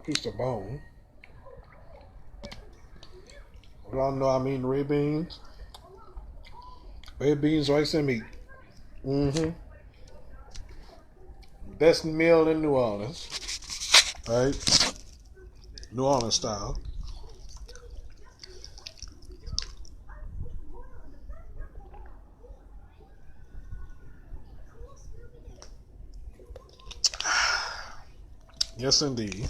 piece of bone. Y'all know I'm eating red beans. Red beans, rice, and meat. Mm-hmm. Best meal in New Orleans. Right? New Orleans style. Yes, indeed.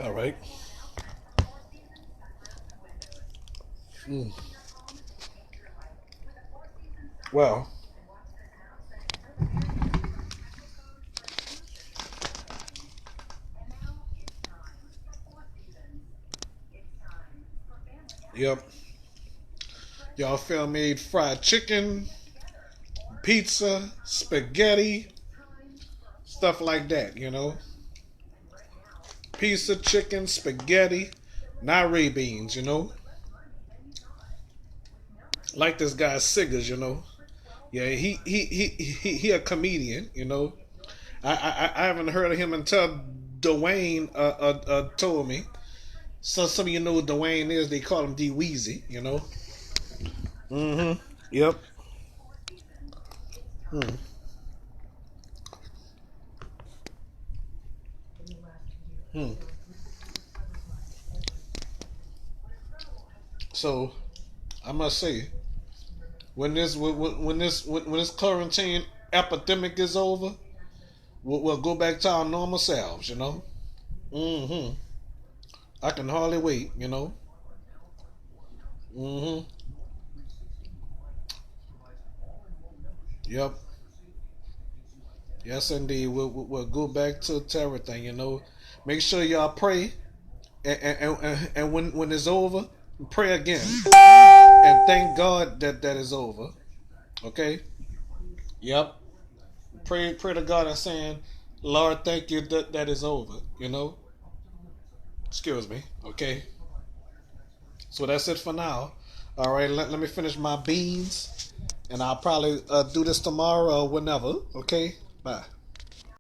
All right. Mm. Well, yep. Y'all feel me? Fried chicken, pizza, spaghetti, stuff like that, you know? Pizza, chicken, spaghetti, not red beans, you know? Like this guy Siggers, you know? Yeah, he a comedian, you know? I haven't heard of him until Dwayne told me. So some of you know who Dwayne is. They call him D Weezy, you know? Mm-hmm. Yep. Hmm. Hmm. So I must say, when this quarantine epidemic is over, we'll go back to our normal selves, you know. Mm-hmm. I can hardly wait, you know. Mm-hmm. Yep. Yes, indeed. We'll go back to everything, you know. Make sure y'all pray, and when it's over, pray again, and thank God that is over. Okay. Yep. Pray to God and saying, Lord, thank you that is over. You know. Excuse me. Okay. So that's it for now. All right. Let me finish my beans, and I'll probably do this tomorrow or whenever. Okay. Bye.